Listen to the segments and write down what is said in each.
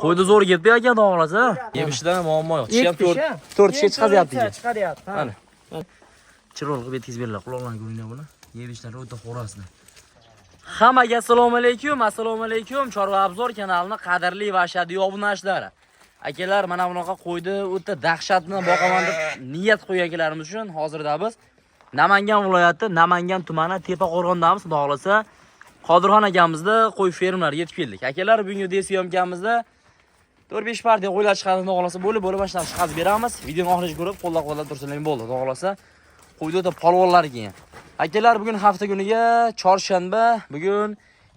Qo'ydi zo'r ketdi aka, xudo xolasa. Yemishdan muammo yo'q. Tishi ham 4 tishi chiqaryapti. Chiqaryapti. Mana. Chiroq qilib yetkazib quloqlarni ko'ringlar buni. Yemishlar o'ta xo'rasida. Hammaga assalomu alaykum, assalomu alaykum. Chorva Abzor kanalining qadrli va ashaddiy obunachilari. Akalar, mana bunaqa qo'ydi, o'ta dahshatni boqaman deb niyat qo'yganlarimiz uchun hozirda biz Namangan viloyati, Namangan tumani Tepaqo'rg'ondamiz, xudo xolasa. Qodirxon akamizda qo'y fermlariga yetib keldik. Akalar, bugungi video syomkamizda 4-5 partiya qo'ylar chiqadi, xudo xolasa, bo'lib boshlab chiqazib beramiz. Videoni oxirigacha ko'rib, qo'llab-quvvatlab tursangiz bo'ldi, xudo xolasa. Qo'ydi o'ta polvonlar ekan. Akalar, bugun hafta kuniga chorshanba, bugun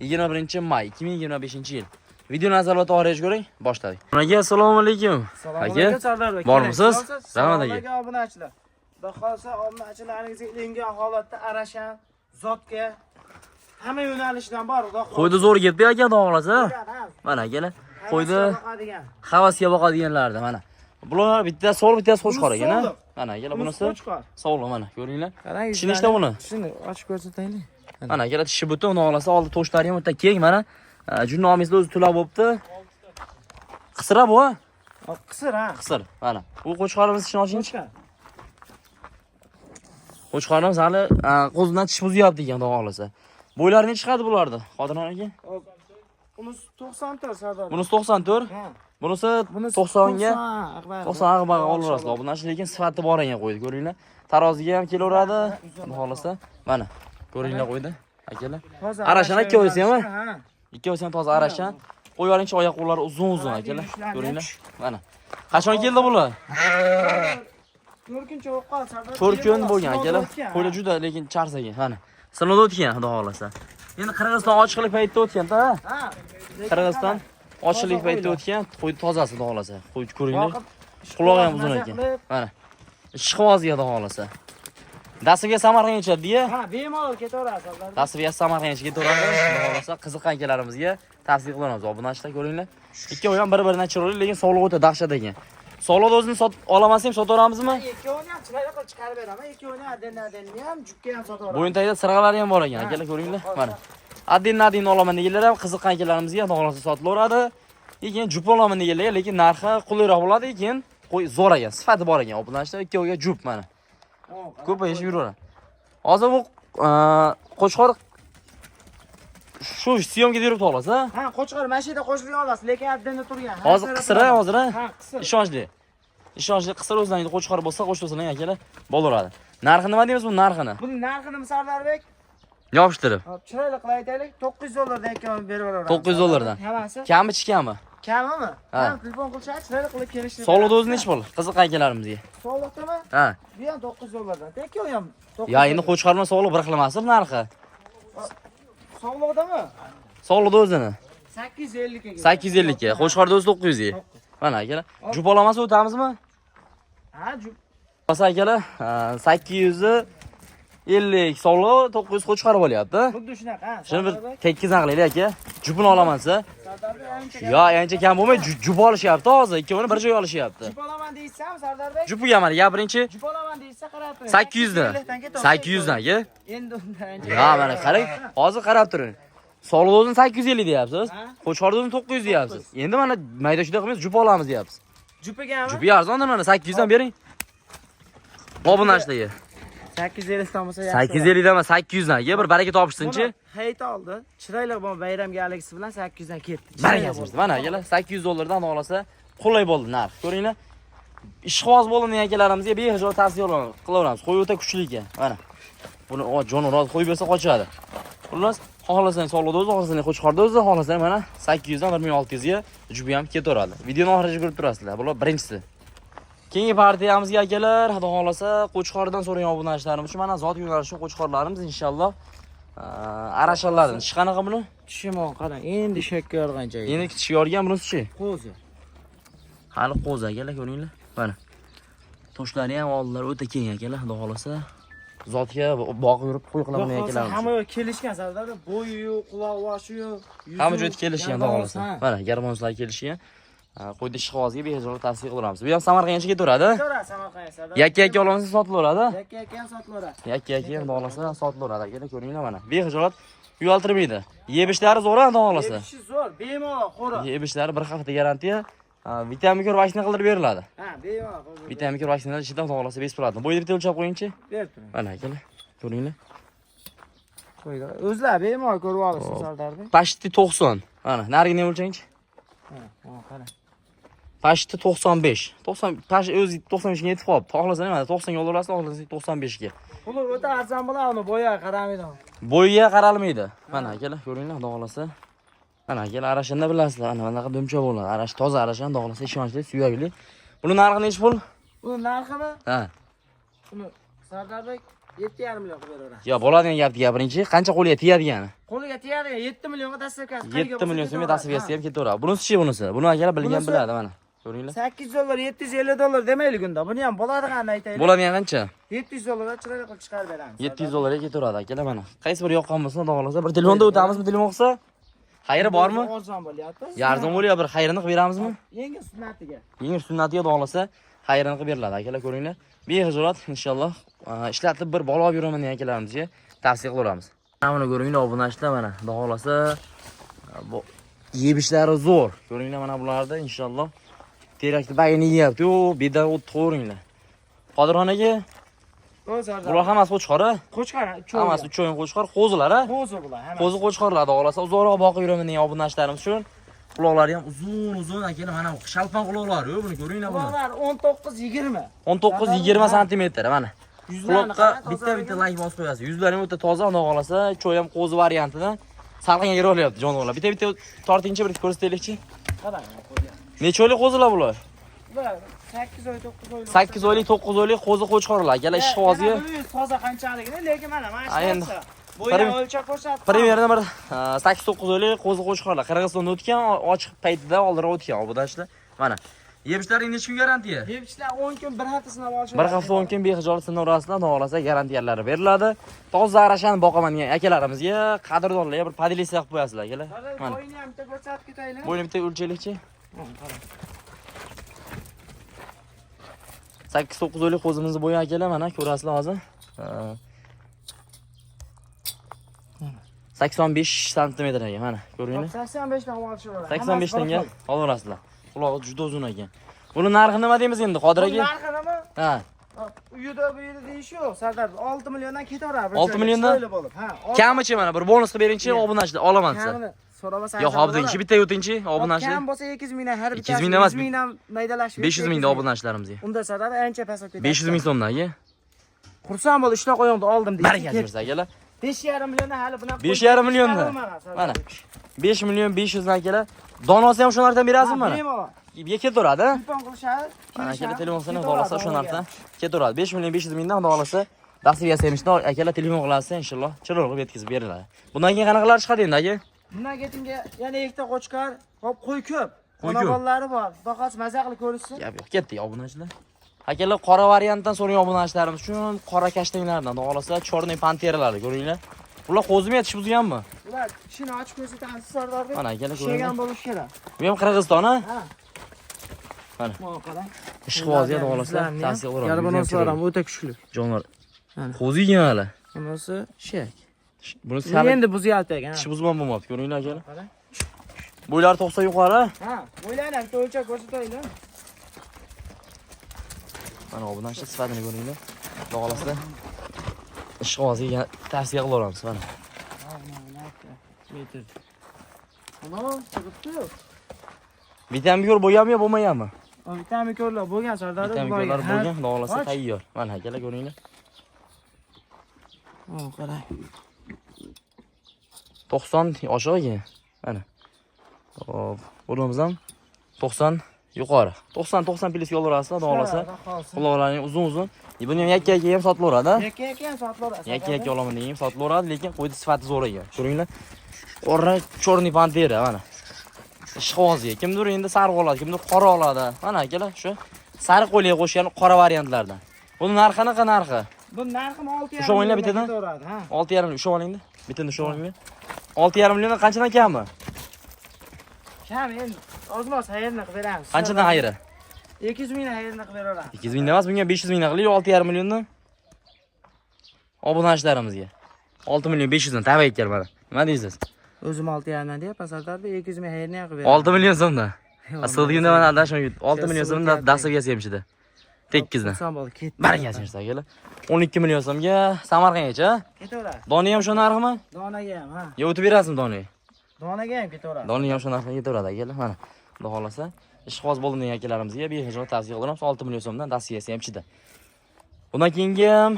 21-may 2025-yil. Videoni nazarda oxirigacha ko'ring, boshladik. Aka, assalomu alaykum. Aka, Sardor aka. Bormisiz? Rahmat aka. Aka, obunachilar. Xudo xolasa, obunachilaringizga ilingan holatda arashan, zotga hamma yo'nalishdan bor, xudo xolasa. Qo'ydi zo'r ketdi aka, xudo xolasa. Mana akalar, qo'ydi havasga boqadiganlarda mana. Bular bitta so'l, bittasi qo'chqor ekan, ha? Mana akalar, bunisi so'l, mana ko'ringlar. Tishini ishda buni. Tishini ochib ko'rsataylik. Mana akalar, tishi butun, xudo xolasa, oldi toshlari ham o'ta keng, mana. Jurnamizda o'zi tulab bo'pti. Qisira bu, ha? Qisir, ha. Qisir, mana. Bu qo'chqorimiz tishini ochingchi. Qo'chqorimiz hali qo'zidan tish buzyapti ekan, xudo xolasa. Bo'ylari necha chiqadi bularda? Qodirxon aka? Bunisi 94 Sardor. Bunisi 94. Ha. Bunisi 90 ga 90 ag'baga olaverasizlar. Bundan lekin sifati bor ekan qo'ydi, ko'ringlar. Taroziga ham kelaveradi. Xudo xolasa. Mana, ko'ringlar qo'ydi. Akalar. Arashan ikkovisi ham, ha? Ikkovisi ham toza arashan. Qo'yvaringchi oyoq qo'llari uzun-uzun akalar. Ko'ringlar. Mana. Qachon keldi bular? 4 kun cho'q qol Sardor. 4 kun bo'lgan akalar. Qo'ylar juda lekin charsagan. Mana. Sinovda o'tgan, xudo xolasa. Endi Qirg'iziston ochiqlik paytida o'tgan-da. Ha. Qirg'iziston ochiqlik paytida o'tgan, qo'y tozasi, xudo xolasa. Qo'y ko'ringlar. Qulog'i ham uzun ekan. Mana. Ishqibozga, xudo xolasa. Dasiga Samarqandga yetadi-ya. Ha, bemalol ketaveradi Sardor. Dasiga Samarqandga ketaveradi. Xudo xolasa, qiziqqan akalarimizga tavsiya qilamiz. Obunachilar ko'ringlar. Ikkovi ham bir-biridan chiroyli, lekin sog'lig'i o'ta dahshat ekan. Sog'lig'i o'zini olamiz ham sotaveramizmi? Ikkovini ham chiroyli qilib chiqarib beraman. Ikkovini adden-addenni ham, jukka ham sotaveraman. Bo'yin tagida sirg'alari ham bor ekan, akalar ko'ringlar. Mana. Adden-adden olaman deganlar ham qiziqqan akalarimizga xudo xolasa sotilaveradi. Lekin jup olaman deganlar, lekin narxi qulayroq bo'ladi, lekin qo'y zo'r ekan, sifati bor ekan. Obunachilar ikkoviga jup mana. Ko'payishib yuraveradi. Hozir bu qo'chqor shu syomkada yuribdi xolasa. Ha, qo'chqor mashina qo'shilib olasiz, lekin addenda turgan. Hozir qisira, hozir ha? Ha, qisir. Ishonchli. Ishonchli qisir o'zlaringiz qo'chqor bo'lsa, qo'shilsalar akalar bo'laveradi. Narxi nima deymiz bu narxini? Buning narxini Sardorbek Yopishtirib. hop, chiroyli qilib aytaylik, 900 dollardan ikkovini berib yuboramiz. 900 dollardan. Hammasi? Kami chiqami? Kamimi? Ha. Telefon qilishadi, chiroyli qilib kelishdi. Sog'lig'i o'zi nech bo'l? Qiziqqan akalarimizga. Sog'liqdami? Ha. Bu ham 900 dollardan. Ikkovi ham 900. Ya endi qo'chqor bilan sog'liq bir xil emasmi narxi? Sog'liqdami? Sog'lig'i o'zini. 850 ga. 850 ga. Qo'chqorda o'zi 900 ga. Mana akalar. Jup olamasa o'tamizmi? Ha, jup. Bo'lsa akalar, 850 sog'liq 900 qo'chqarib olyapti. Xuddi shunaqa. Shuni bir tekkizdan qilaylik aka. Jupini olamansa. Yo, ancha kam bo'lmay jup olishyapti hozir. Ikkovini bir joyga olishyapti. Jup olaman deysam, Sardorbek. Jupiga mana gapiringchi. Jup olaman deysa qarab turing. 800 dan. 800 dan aka. Endi undan. Ya mana qarang, hozir qarab turing. Sog'liq o'zini 850 deyapsiz. Qo'chqor o'zini 900 deyapsiz. Endi mana mayda shunday qilmaysiz, jup olamiz deyapsiz. Jupigami? Jupi arzondir mana 800 dan bering. Obunachilarga. 850 dan bo'lsa yaxshi. 850 dan emas, 800 dan aka, bir baraka topishsinchi. Hayt oldi. Chiroyli bu bayramgaligisi bilan 800 dan ketdi. Baraka bo'lsin. Mana akalar 800 dollardan olsa qulay bo'ldi narx. Ko'ringlar. Ishqiboz bo'lgan akalarimizga behijob tavsiya qilaveramiz. Qo'y o'ta kuchli ekan. Mana. Buni jonivor qo'yib bersa qochadi. Xullas, xohlasang sog'lig'ida o'zi, xohlasang qo'chqorda o'zi, xohlasang mana 800 dan 1600 ga jupi ham ketaveradi. Videoni oxirigacha ko'rib turasizlar. Bular birinchisi. Keyingi partiyamizga akalar, xudo xolasa, qo'chqordan so'ragan obunachilarim uchun mana zot yo'nalishi qo'chqorlarimiz inshaalloh arashalardan. Tish qanaqa buni? Tishimon qarang, endi shakka yorgan joyi. Endi tish yorgan bunisi-chi? Qo'zi. Hali qo'zi akalar, ko'ringlar. Mana. Toshlari ham oldilari o'ta keng akalar, xudo xolasa. Zotga boqib yurib qo'y qilaman akalarimiz. Hamma kelishgan Sardor, bo'yi yo'q, quloq boshi yo'q, yuzi. Hamma joyda kelishgan, xudo xolasa. Mana, garmonchilar kelishgan. Qo'ydi ishqibozga behijob tavsiya qilaveramiz. Bu ham Samarqandga ketaveradi. Ketaveradi Samarqandga Sardor. Yakka-yakka olamasa sotilaveradi. Yakka-yakka ham sotilaveradi. Yakka-yakka ham olasa sotilaveradi akalar, ko'ringlar mana. Behijob uyaltirmaydi. Yeb ishlari zo'r ham xohlasa. Yebishi zo'r, bemalol qo'ra. Yeb ishlari bir hafta garantiya. Vitamin ko'r vaksina qildirib beriladi. Ha, bemalol qo'ra. Vitamin ko'r vaksinalar ichidan xohlasa besplatno. Bo'yni bitta o'lchab qo'yingchi. Berib turing. Mana akalar, ko'ringlar. Qo'ydi. O'zlar bemalol ko'rib olasiz Sardorbek. Pashti 90. Mana, narigini o'lchangchi. Ha, qara. Pashti 95. 90 pash o'zi 95 ga yetib qolibdi. Xohlasang mana 90 ga olaverasiz, xohlasang 95 ga. Bular o'ta arzon bo'ladimi? Bo'yiga qaramaydi. Bo'yiga qaralmaydi. Mana akalar, ko'ringlar, xohlasa. Mana akalar arashanda bilasizlar, ana bunaqa dumcha bo'ladi. Arash toza arashan, xohlasa ishonchli, suyakli. Buni narxi nechi pul? Buni narximi? Ha. Buni Sardorbek 7,5 million qilib beraveradi. Yo, bo'ladigan gapni gapiringchi, qancha qo'liga tegadigani? Qo'liga tegadigan 7 millionga dastavkasi. 7 million so'mga tasvirgasi ham ketaveradi. Bunisi-chi bunisi? Buni akalar bilgan biladi mana. Ko'ringlar. 800 dollar, 750 dollar demaylik unda. Buni ham bo'ladiganini aytaylik. Bo'ladigan qancha? 700 dollarga chiroyli qilib chiqarib beramiz. 700 dollarga ketaveradi akalar mana. Qaysi biri yoqqan bo'lsa, xohlasa bir telefonda o'tamizmi, telefon qilsa? Xayri bormi? Arzon bo'lyapti. Arzon bo'lyapti, bir xayrini qilib beramizmi? Yengil sunnatiga. Yengil sunnatiga xohlasa, xayrini qilib beriladi akalar, ko'ringlar. Behijolat inshaalloh ishlatib bir bola olib yuraman degan akalarimizga tavsiya qilaveramiz. Mana ko'ringlar, obunachilar mana, xohlasa bu yeb ishlari zo'r. Ko'ringlar mana bularda inshaalloh terakni bagini yeyapti. Yo, bedan o'tib ko'ringlar. Qodirxon aka, bular hammasi qo'chqor-a? Qo'chqor, Hammasi 3 o'yin qo'chqor, qo'zilar-a? Qo'zi bular, hamma. Qo'zi qo'chqorlarni xohlasa uzoqroq boqib yuraman degan obunachilarimiz uchun. Quloqlari ham uzun akalar, mana bu shalpan quloqlar, yo buni ko'ringlar buni. Quloqlar 19-20. 19-20 sm mana. Yuzlarni Quloqqa bitta layk bosib qo'yasiz. Yuzlari ham o'ta toza, xudo xolasa, choy ham qo'zi variantidan salqinga kira olyapti jonivorlar. Bitta tortingchi bir ko'rsataylikchi. Qarang. Necha oylik qo'zilar bular? Bular 8 oy, 9 oylik. 8 oylik, 9 oylik qo'zi qo'chqorlar. Akalar ishqibozga. Toza qanchaligini, lekin mana Endi shu bo'yni o'lchab ko'rsatdi. Primerda bir 8-9 oylik qo'zi qo'chqorlar. Qirg'izistonda o'tgan, ochiq paytida oldinroq o'tgan obunachilar. Mana. Yebishlaring necha kun garantiya? Yebishlar 10 kun, bir hafta sinab olishadi. Bir hafta 10 kun behijolat sinov orasidan xohlasa garantiyalari beriladi. Toza arashani boqaman degan akalarimizga, qadrdonlarga bir podelitsiya qilib qo'yasizlar akalar. Mana. Bo'yni ham bitta ko'rsatib ketaylik. Bo'yni bitta o'lchaylikchi. 8-9 oylik qo'zimizni bo'yi akalar mana ko'rasizlar hozir. 85 sm ekan mana ko'ringlar. 85 dan olishadi. 85 tanga olaverasizlar. Qulog'i juda uzun ekan. Buni narxi nima deymiz endi Qodir aka? Narxi nima? Ha. Uyda bu yerda deyish yo'q. Sardor 6 milliondan ketaveradi. 6 milliondan? Ha. Kamichi mana bir bonus qilib beringchi, obunachilar olaman desa. So'ramasangiz. Yo'q, obdingchi bitta o'tingchi, obunachilar. Kam bo'lsa 200 mingdan har bittasi 200 mingdan emas, 100 mingdan maydalashib. 500 mingda obunachilarimizga. Unda Sardor ancha pasayib ketadi. 500 ming so'mdan aka. Xursand bo'l, ishlar qo'yingda oldim deydi. Baraka bersa akalar. 5,5 milliondan hali bunaqa. 5,5 milliondan. Mana. 5 million 500 dan akalar. Donosi ham shu narxdan berasizmi mana? Bemalol. Ketaveradi. Telefon qilishadi. Ana akalar telefonni xohlasa shu narxdan ketaveradi. 5 million 500 mingdan xudo xohlasa dasturga sevishni akalar telefon qilasiz inshaalloh chiroq qilib yetkazib beriladi. Bundan keyin qanaqalar chiqadi endi aka? Bundan ketinga yana ikkita qo'chqor, hop qo'y ko'p. Qo'y ko'p. Xonadonlari bor. Faqat maza qilib ko'rishsin. Yo'q, ketdik obunachilar. Akalar qora variantdan so'ragan obunachilarimiz uchun qora kashtanglardan xudo xohlasa chorniy panteralari ko'ringlar. Bular qo'zimi yetishib uzganmi? Bular ishini ochib ko'rsatamiz Sardorbek. Mana akalar Shegan ko'ringlar. bo'lish kerak. Bu ham Qirg'iziston a? Ha. Mana. Mana qarang. Ishqibozga xudo xohlasa tavsiya qilamiz. Garbanoslar ham o'ta kuchli. Jonlar. Mana. Qo'zi yegan hali. Bunisi shek. Bunisi Endi buzyapti ekan. tish buzman bo'lmabdi, ko'ringlar akalar. Qarang. Bo'ylari 90 yuqori. Ha, bo'ylarni bitta o'lchab ko'rsataylik. Mana obunachi sifatini ko'ringlar. Xudo xohlasa ishqibozga tavsiya qilaveramiz mana. Metr. Mana chiqibdi. Vitamin ko'r bo'lganmi yo bo'lmaganmi? Vitamin ko'rlar bo'lgan Sardor. Vitamin ko'rlar bo'lgan, xudo xohlasa tayyor. Mana akalar ko'ringlar. Qarang. 90 oshiq ekan. Mana. Hop, bo'lamiz ham 90 yuqori. 90 plyus yo'laverasizlar, xudo xohlasa. Quloqlaring uzun-uzun. Buni ham yakka-yakka ham sotilaveradi. Yakka-yakka ham sotilaveradi. Yakka-yakka olaman degan ham sotilaveradi, lekin qo'ydi sifati zo'r ekan. Ko'ringlar. Qora chorniy pantera mana. Ishqibozga kimdir endi sariq oladi, kimdir qora oladi. Mana akalar shu sariq qo'liga qo'shgan qora variantlardan. Buni narxi qanaqa narxi? Bu narxim 6,5 Usha o'yinlar bittadan? Ha. 6,5 usha olingda. Bittani usha olingda. 6,5 milliondan qanchadan kammi? Kam endi ozmoz xayrni qilib beramiz. Qanchadan xayri? 200 mingdan xayrni qilib beraveramiz. 200 mingdan emas, bunga 500 mingdan qiling, 6,5 milliondan. Obunachilarimizga. 6 milyon 500 dan tavay etgan mana. Nima deysiz? O'zim 6,5 deyapman Sardor bek, 200 ming xayrni qilib 6 milyon so'mdan. Asıldiganda mana adashmay 6 milyon so'mdan dasibga yemishida. Tekkizdan. Xursand bo'lib ketdi. Barakasi bersin akalar. 12 milyon so'mga Samarqandgacha. Ketaveradi. Doni ham shu narxmi? Donaga ham, ha. Yo o'tib berasizmi doni? Donaga ham ketaveradi. Doni ham shu narxga ketaveradi akalar. Mana. Xudo xolasa, ishqiboz bo'ldim degan akalarimizga behijob tavsiya qilamiz 6 milyon so'mdan dasibga ham chida. Bundan keyingi ham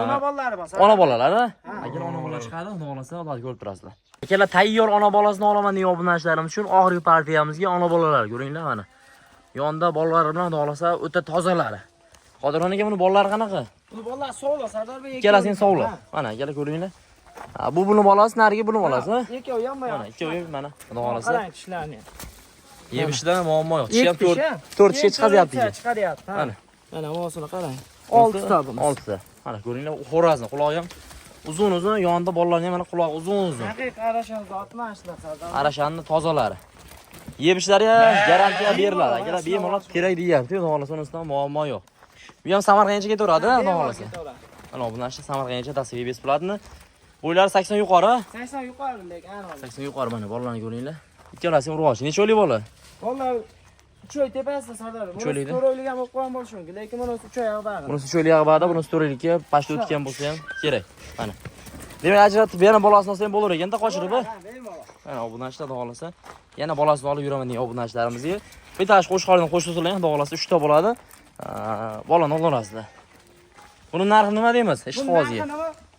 Ona bolalari bor. ona bolalari. Akalar ona bolalar chiqadi, xudo xolasa, Xudo ko'rib turasizlar. Akalar tayyor ona bolasini olaman degan obunachilarimiz uchun oxirgi partiyamizga ona bolalar ko'ringlar mana. Yonda bolalar bilan xudo xolasa o'ta tozalari. Qodirxon aka buni bolalari qanaqa? Bu bolalar sovla Sardor bek. Ikkalasini sovla. Mana akalar ko'ringlar. Bu buni bolasi, narigi buni bolasi. Ikkovi ham Mana ikkovi mana xudo xolasa. Qarang tishlarni. Yeb ishdan muammo yo'q. Tishi ham 4 tishga chiqaryapti. Chiqaryapti. Mana. Mana mosini qarang. 6 ta bu. 6 ta. Mana ko'ringlar, xo'razni, quloqi ham uzun-uzun, yonida bolalarning ham mana quloqi uzun-uzun. Haqiqiy arashan zotni ashlar Sardor. Arashanni tozalari. Yeb ishlari garantiya beriladi. Akalar bemalol kerak deyapti, xudo xolasa unisidan muammo yo'q. Bu ham Samarqandga ketaveradi, xudo xolasa. Mana bu narsa Samarqandga dasibga besplatni. Bo'ylari 80 yuqori. 80 yuqori lekin aniq. 80 yuqori mana bolalarni ko'ringlar. Ikkalasi ham urvochi. Necha oylik bola? Bolalar 3 oy tepasida Sardor. 3 oylikda? 4 oylik ham bo'lib qolgan bo'lishi mumkin, lekin bunisi 3 oy og'dag'i. Bunisi 3 oylik ag'bada, bunisi 4 oylikka pashta o'tgan bo'lsa ham kerak. Mana. Demak, ajratib yana bolasini olsa ham bo'lar ekan-da qochirib. Mana obunachilar xudo xolasa, yana bolasini olib yuraman degan obunachilarimizga. Bitta qo'shqordan qo'shilsalar, xudo xolasa 3 ta bo'ladi. Bolani olasizlar. Buni narxi nima deymiz? Ishqibozga.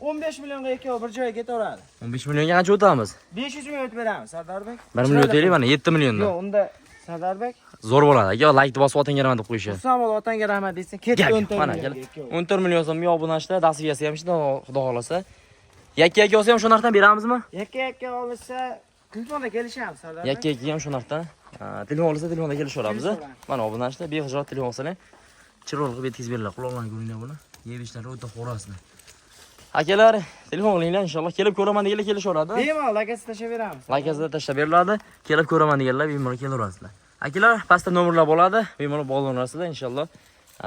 15 millionga ikkovi bir joyga ketaveradi. 15 millionga qancha o'tamiz? 500 ming o'tib beramiz Sardor bek. 1 million o'taylik mana 7 milliondan. Yo'q, unda Sardor bek Zo'r bo'ladi. Aka, like bosib otangaraman deb qo'yishadi. xursand bo'lib otangga rahmat deysan. Ketdi 14 Mana million. aka. 14 million so'mga obunachilar dasibgasi ham ishda xudo xolasa. Yakka olsa ham shu narxdan beramizmi? Yakka olsa telefonda kelishamiz Sardor bek. Yakka ham shu narxdan. Telefon olsa telefonda kelishaveramiz. Mana obunachilar behijob telefon olsalar chiroq qilib yetkazib beriladi. Quloqlarni ko'ringlar buni. Yeb ishlari o'ta xo'rasizlar. Akalar, telefon qilinglar inshaalloh. Kelib ko'raman deganlar kelishaveradi. Bemalol lakasini tashlab beramiz. Lakasida tashlab beriladi. Kelib ko'raman deganlar bemalol kelaverasizlar. Akalar, pastda nomerlar bo'ladi. Bemalol bog'lanasizlar inshaalloh.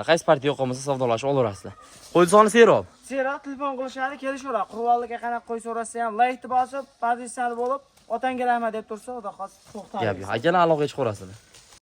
Qaysi partiya yoqqanmasa savdolashib olaverasizlar. Qo'y soni serob. Seroq telefon qilishadi, kelishaveradi. Qurollikka qanaqa qo'y so'rasa ham laytni bosib, pozitsiyali bo'lib, otangga rahmat deb tursa, xudo xohlasa to'xtaydi. Gap yo'q. Akalar aloqaga chiqaverasizlar.